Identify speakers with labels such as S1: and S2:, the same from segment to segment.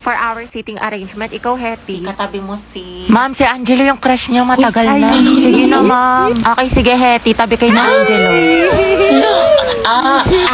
S1: For our seating arrangement, ikaw, Hetty.
S2: Katabi mo si...
S1: Ma'am, si Angelo yung crush niya matagal na. Sige na, ma'am. Okay, sige, Hetty. Tabi kayo na, Angelo.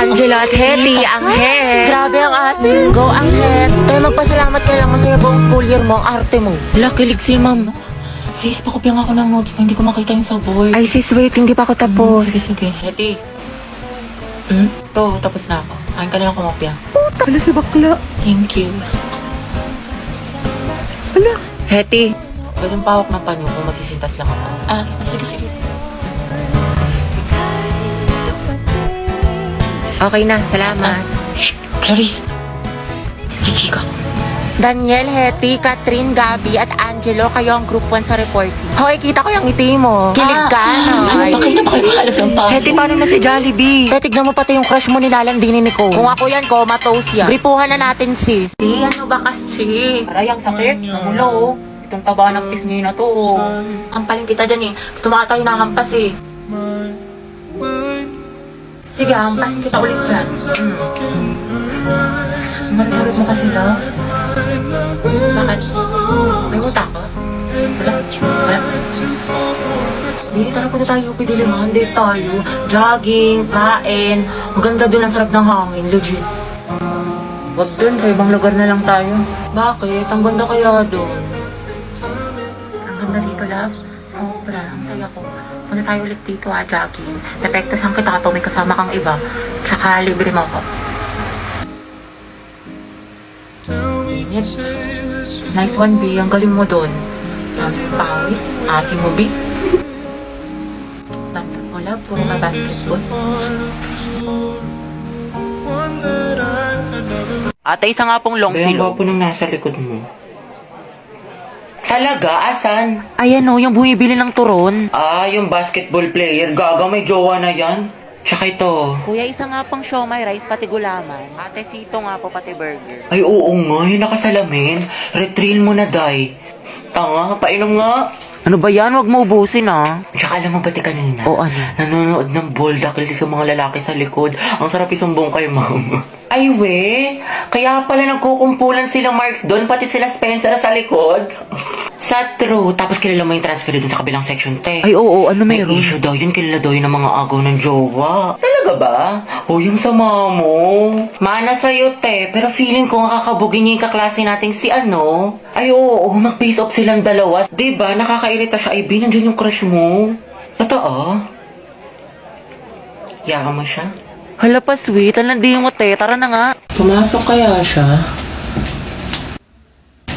S1: Angelo at Hetty, ang het. Grabe ang asin. Go, ang het. Kaya magpasalamat ka lang. Masaya buong school year mo. Ang arte mo. Kilig si ma'am.
S2: Sis, pakopyang ako ng notes mo. Hindi ko makita yung sa board.
S1: Ay, sis, wait. Hindi pa ako tapos.
S2: Sige. Hetty. To, tapos na ako. Sa akin ka na lang kumopya.
S1: Wala si bakla.
S2: Thank you.
S1: Hetty.
S2: Pwedeng pawak ng panyo kung magsisintas lang ako. Sige.
S1: Okay na, salamat.
S2: Shh! Clarice! Chichika.
S1: Daniel, Hetty, Catherine, Gabby, at Angelo, kayo ang group 1 sa reporting. Hoy, kita ko yung ngiti mo. Kilig ka, no?
S2: Ano ba kayo na pakipaalap ng panyo?
S1: Hetty, paano na si Jollibee? Tignan mo pati yung crush mo nilalandinin ni Nicole. Kung ako yan, comatose yan. Gripuhan na natin, sis.
S2: Ano ba kasi? Aray, ang sakit. Namula, oh. Itong taba ng pisngi na to, oh. Ang paling kita dyan, eh. Gusto mo ata hinahampas, eh. Sige, hampasin kita ulit dyan. Malit mo kasi, love. Bakit? May utak ka? Wala. Hindi, tara punta tayo, pidiliman. Hindi tayo. Jogging, kain. Maganda dun, ang sarap ng hangin. Legit. Wag dun, sa ibang lugar na lang tayo. Bakit? Ang ganda kaya dun. Ang ganda dito, love. Sobra, ang saya ko. Punta tayo ulit dito, jogging. Depektasan kita kapag may kasama kang iba. Tsaka libre mo ako. Init. Nice one, B. Ang galing mo dun. Pawis. Asim mo, B. Wala, puro ka basketball.
S1: Ate, isa nga pong long
S2: Ang
S1: silog.
S2: gwapo nung nasa likod mo. Talaga? Asan?
S1: Ayan o, yung bumibili ng turon.
S2: Yung basketball player. Gaga, may jowa na yan. Tsaka ito.
S1: Kuya, isa nga pong siomay rice, pati gulaman. Ate, sito nga po, pati burger.
S2: Ay, oo nga. Yung nakasalamin. Retrill mo na, Day. Tanga, painom nga.
S1: Ano ba yan? Huwag mo ubusin
S2: Tsaka alam mo ba kanina?
S1: O ano?
S2: Nanonood ng boldakil sa mga lalaki sa likod. Ang sarap isumbong kay mama. Ay, we. Kaya pala nagkukumpulan sila Mark doon, pati sila Spencer sa likod. Sa true. Tapos kilala mo yung transfer doon sa kabilang section, te.
S1: Ay, oo, ano
S2: May
S1: meron?
S2: issue daw yun. Kilala daw yun ng mga agaw ng jowa. Talaga ba? O, yung sama mo. Mana sa'yo, te. Pero feeling ko kakabugin niya yung kaklase nating si ano. Ay, oo. Mag-face off silang dalawa. Diba? Nakakairita siya. Ay, nandiyan yung crush mo. Totoo? Yaka mo siya?
S1: Hala pa, sweet. Alandihin mo, te. Tara na nga.
S2: Pumasok kaya siya?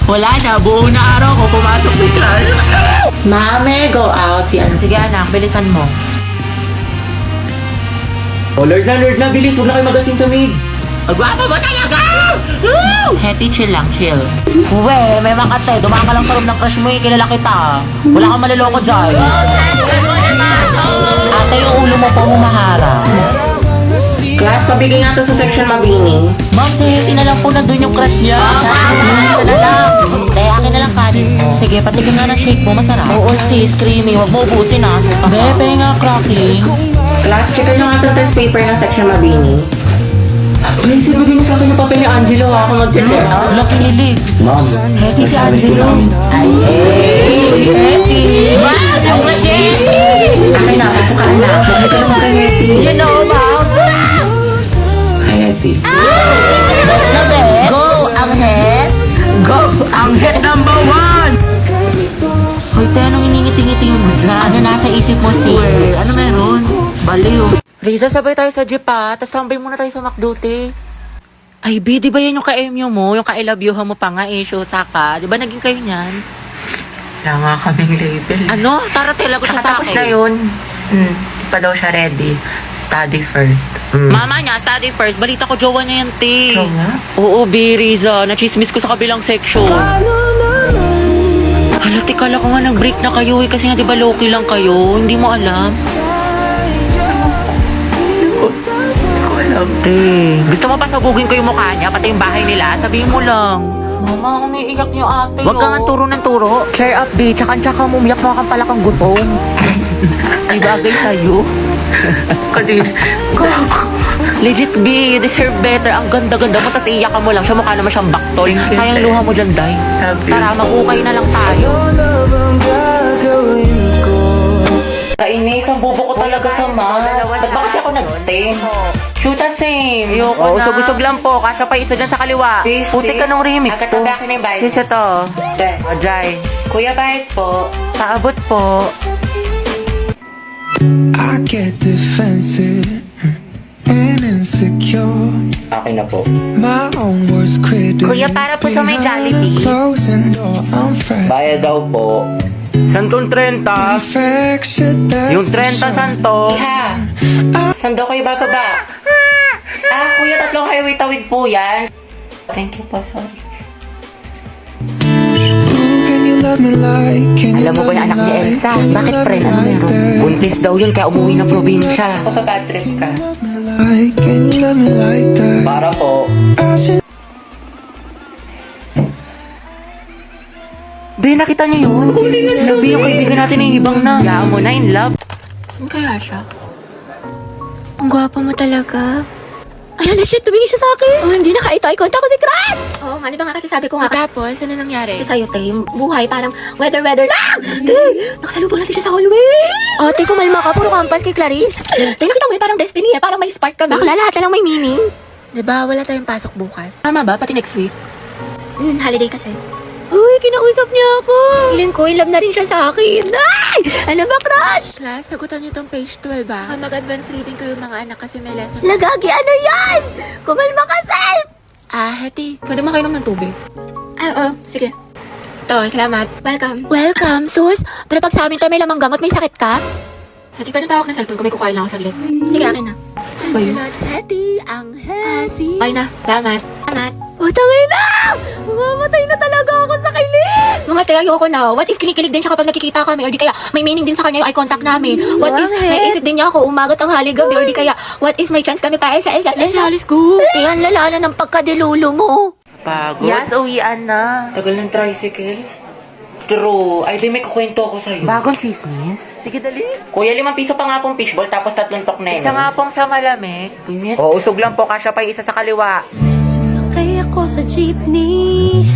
S1: Wala na. Buong na araw ko pumasok si Clark.
S2: Mame, go out. Si ano?
S1: Sige, anak. Bilisan mo.
S2: Oh, Lord na, bilis. Huwag na kayo magasin sa maid.
S1: Agwapa mo talaga! Hetty, chill lang, chill. Uwe, may makate. Dumaan ka lang sa room ng crush mo, kilala kita. Wala kang maliloko dyan. Ate, yung ulo mo po humahara.
S2: Class, pabigay nga to sa section Mabini.
S1: Ma'am, si Hetty na lang po na doon yung crush niya. Wala lang. Akin na lang kanin mo. Sige, patigin nga ng shake mo, masarap. Oo, sis, creamy. Huwag mo ubusin Bebe nga, crackling.
S2: Class, checkan nyo nga itong test paper ng section Mabini. Uy, sibigay niyo sa akin yung papel ni Angelo ha, kung mag-check.
S1: Wala kinilig.
S2: Ma'am,
S1: Hetty si Angelo.
S2: Ay,
S1: Hetty! Ma'am, ang Hetty!
S2: akin na, pasok ka na. Bakit ka naman kay Hetty?
S1: You know, ma'am.
S2: Hi, Hetty.
S1: Nabe? Go, ang het. Go, ang het number 1. Hoy, te, anong iningiti-ngiti mo dyan? Ano nasa isip mo, sis? Ano meron? Baliw. Riza, sabay tayo sa jeep tapos tambay muna tayo sa McDo, te. Ay, B, di ba yan yung ka-MU mo? Yung ka-I love you mo pa nga, shoota ka. Di ba naging kayo niyan?
S2: Wala nga kaming label.
S1: Ano? Tara, te, lagot siya sa
S2: Tapos
S1: akin.
S2: na yun. Di pa daw siya ready. Study first.
S1: Mama niya, study first. Balita ko, jowa niya yan, te.
S2: Jowa?
S1: Oo, B, Riza. Nachismis ko sa kabilang section. Hala, te, kala ko nga nag-break na kayo eh. Kasi nga, di ba, low-key lang kayo? Hindi mo alam. Te, gusto mo pasabugin ko yung mukha niya, pati yung bahay nila? Sabihin mo lang.
S2: Mama, umiiyak niyo ate.
S1: Huwag ka nga turo ng turo. Cheer up, B. Tsaka mo, umiyak mo kang pala kang gutom. Ay bagay sa'yo.
S2: Kadis.
S1: Legit, B, you deserve better. Ang ganda-ganda mo, tapos iiyakan mo lang siya. Mukha naman siyang baktol. Sayang luha mo dyan, Day. Tara, mag-ukay na lang tayo. Kainis, ang bobo ko talaga sa mask. Ba't ba kasi ako nag-stain? Shoot a same. Ayoko na. Usog-usog lang po. Kasya pa isa dyan sa kaliwa. Puti ka nung remix to. Agad na yung Sis, ito. Ajay. Kuya, bayad po. Paabot po.
S3: I get defensive and insecure.
S1: Okay na po.
S3: My own worst critic.
S1: Kuya, para po sa may Jollibee.
S3: Closing door, I'm fresh.
S1: Bayad daw po. Santong 30.
S3: Infection, that's
S1: Yung 30
S3: for sure.
S1: santo. Iha. Sando kayo bababa. Kuya, tatlong highway tawid po yan. Thank you po, sorry.
S3: Ooh, can you love me like? Can you
S1: Alam mo ba
S3: love
S1: yung
S3: me
S1: anak ni
S3: like?
S1: Elsa?
S3: Can you
S1: Bakit
S3: love
S1: pre?
S3: me
S1: Ano
S3: like
S1: meron?
S3: that?
S1: Buntis daw yun kaya umuwi ng probinsya. Bad trip ka.
S3: Love me like, can you love me like that?
S1: Para po.
S3: I just
S1: Be, nakita niyo yun? Sabi yung kaibigan natin yung ibang na. Yaan mo na, in love.
S2: Ano kaya siya? Ang gwapo mo talaga. Ay, ala, shit, tumingin siya sa akin. Oh, hindi na ito. Eye contact ko si Crush! Oo, nga, di ba nga kasi sabi ko nga. Tapos, ano nangyari? Ito sa'yo, te, yung buhay parang weather lang. Te, nakasalubong natin siya sa hallway. Ate, kumalma ka. Puro kampas kay Clarice. Te, nakita mo parang destiny eh. Parang may spark kami. Bakla, lahat na lang may meaning. Di ba, wala tayong pasok bukas? Tama ba? Pati next week? Holiday kasi. Uy, kinausap niya ako. Feeling ko, in love na rin siya sa akin. Ay! Ano ba, Crush?
S4: Class, sagutan niyo tong page 12 ba? Baka mag-advance reading kayo mga anak kasi may lesson.
S2: Lagagi, ano yan? Kumalma ka, Self!
S4: Heti, pwede makainom ng tubig?
S2: Oo, sige. To, salamat. Welcome.
S4: Welcome, sus! Pero pag sa amin tayo may lamang gamot, may sakit ka?
S2: Hati, pwede tawag na cellphone ko. May kukain lang ako saglit. Sige, akin na.
S4: Angela, Heti, ang Hesi.
S2: Okay na. Salamat. Salamat. Tangay na! Mamatay na talaga ako sa kilig! Mamatay, ayoko na. What if kinikilig din siya kapag nakikita kami? Or di kaya may meaning din sa kanya yung eye contact namin? What if may isip din niya ako umagat ang haligaw? Or di kaya, what if may chance kami para sa Elsa?
S4: Let's go!
S2: Yan, lalala ng pagkadilulo mo.
S1: Pagod? Yes, uwian na. Tagal ng tricycle. True. Ay, di may kukwento ako sa'yo. Bagong chismis? Sige, dali. Kuya, 5 piso pa nga pong fishball tapos 3 tokneng. Isa nga pong sa malamig. Oo, usog lang po. Kasya pa yung isa sa kaliwa.
S4: Sumakay ako sa jeepney.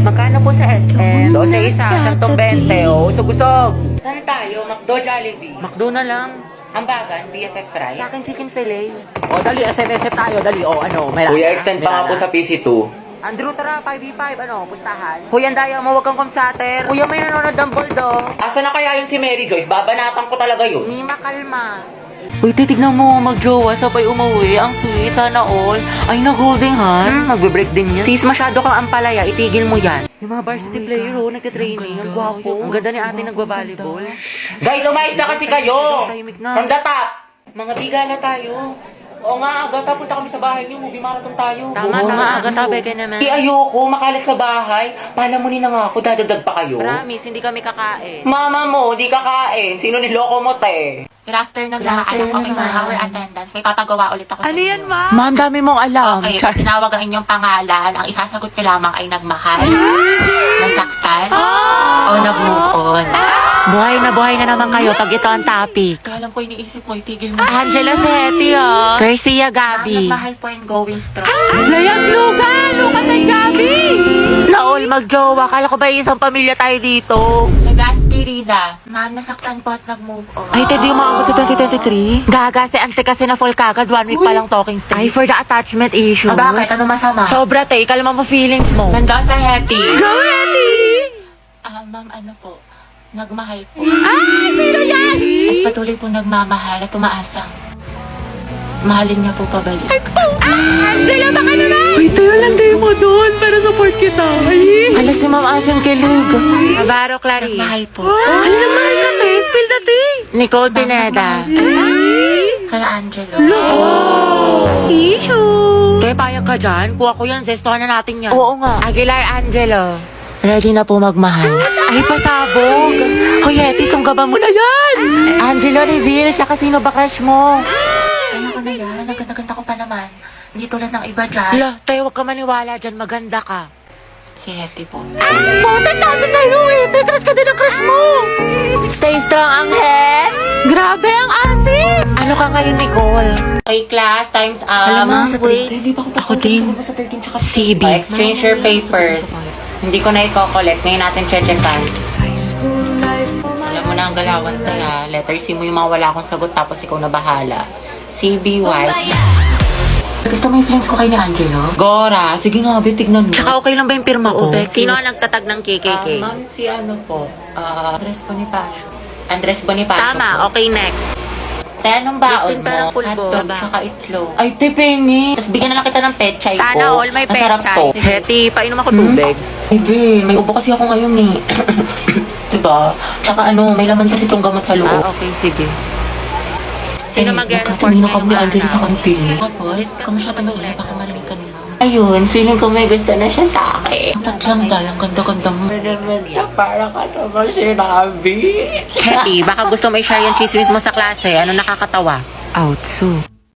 S1: Magkano po sa SM? 12 isa, 120. O, usog-usog. Saan tayo? McDo, Jollibee. McDo na lang. Ang bagan, BFF fry. Sa akin, chicken fillet. O, dali, SM tayo. Dali, o, ano, may
S5: Kuya, extend pa nga po sa PC2.
S1: Andrew, tara, 5v5, ano, pustahan. Kuya, Andaya mo, huwag kang kumsater. Kuya, may nanonood ng bulldog.
S5: Asa na kaya yun si Mary Joyce? Babanatan ko talaga yun.
S1: Mima, kalma. Uy, titignan mo, magjowa, sabay umuwi. Ang sweet, sana all. Ay, nag-holding hand. Magbe-break din yan. Sis, masyado kang ampalaya, itigil mo yan. Yung mga varsity player, oh, nagtitraining. Ang gwapo. Ang ganda ni ate nagbabalibol.
S5: Guys, umayos na kasi kayo!
S1: Tahimik na.
S5: From the top! Mga biga na tayo. Oo nga, Agata, punta kami sa bahay niyo. Movie marathon tayo.
S1: Tama, tama. Agata, beke naman.
S5: Ayoko, makalat sa bahay. Palamunin na nga ako, dadagdag pa kayo.
S1: Promise, hindi kami kakain.
S5: Mama mo, di kakain. Sino niloko mo, te?
S4: Good afternoon lahat. Okay for our attendance. May papagawa ulit ako sa
S1: Ano
S4: inyo.
S1: yan, ma? Ma'am, dami mong alam.
S4: Okay, pag tinawag ang inyong pangalan, ang isasagot ko lamang ay nagmahal, nasaktan, o nag-move on.
S1: Buhay na naman kayo pag ito ang topic.
S4: Kaya alam ko iniisip mo, itigil mo.
S1: Angela Seti, oh. Garcia Gabi.
S4: Nagmahal po and going strong.
S1: Layag Lucas at Gabi! Naol, magjowa. Kala ko ba isang pamilya tayo dito?
S4: Legaspi Riza, ma'am, nasaktan po at nag-move on.
S1: Ay, hindi umabot sa 2023. Gaga, si ante kasi na full kagad. 1 week pa lang talking stage. Ay, for the attachment issue.
S4: Bakit? Ano masama?
S1: Sobra, te. Kalma mo feelings mo.
S4: Ganda sa Hetty.
S1: Go, Hetty!
S4: Ma'am, ano po? Nagmahal po. Sino yan? At patuloy po nagmamahal at umaasang mahalin niya po pabalik.
S1: Angela, baka naman! Uy, tayo lang tayo mo doon para support kita. Ay! Alas si Ma'am Asim kilig. Navarro Clarice.
S4: Nagmahal po.
S1: Ano na mahal kami? Spill the tea. Nicole Pineda.
S4: Kaya Angelo.
S1: Issue. Kaya payag ka dyan? Kuha ko yan. Zestohan na natin yan. Oo nga. Aguilar Angelo. Ready na po magmahal. Ay, pasabog. Hoy, Eti, sunggaban mo na yan. Angelo reveal, tsaka sino ba crush mo?
S4: Ayoko na yan. Ang ganda-ganda ko pa naman. Hindi tulad ng iba dyan.
S1: Hala, tayo huwag ka maniwala dyan. Maganda ka.
S4: Si Hetty po.
S1: Puta, sabi sa'yo eh. Tay, crush ka din ang crush mo. Stay strong, Angel. Grabe ang asin. Ano
S2: Ano ka ngayon, Nicole?
S4: Okay, class, time's
S1: Alam mo, wait.
S5: Hindi pa
S2: Ako din.
S5: sa 13 tsaka
S2: CB.
S4: Exchange your papers. Hindi ko na i-collect. Ngayon natin checkan. Alam mo na ang galawan kaya. Letter C mo yung mga wala akong sagot tapos ikaw na bahala. CBY. Gusto mo yung flames ko kay ni Angelo?
S5: Gora, sige nga, be, tignan mo.
S2: Tsaka okay lang ba yung pirma ko?
S1: Sino ang nagtatag ng KKK?
S4: Ma'am, si ano po? Andres Bonifacio. Andres Bonifacio.
S1: Tama, okay, next.
S4: Te, anong baon
S1: Christine, parang
S4: mo?
S1: pulbo.
S4: Hotdog tsaka itlog. Ay, te, pengi. Tapos bigyan na lang kita ng pechay ko.
S1: Sana all may
S4: Masarap
S1: pechay.
S4: to.
S1: Hetty, painom ako tubig.
S4: Ay, be, may ubo kasi ako ngayon eh. diba? Tsaka ano, may laman kasi itong gamot sa loob.
S1: Okay, sige. Sino mag-ano
S5: Kanina kami ni Angelo sa kantin.
S4: Tapos, kung siya tumingin, baka marinig ka nila. Ayun, feeling ko may gusto na siya sa akin. Tadyang dahil, ang ganda-ganda mo. Naman siya, para ka naman sinabi.
S1: Hetty, baka gusto mo i-share yung chismis mo sa klase. Ano nakakatawa?
S2: Outso.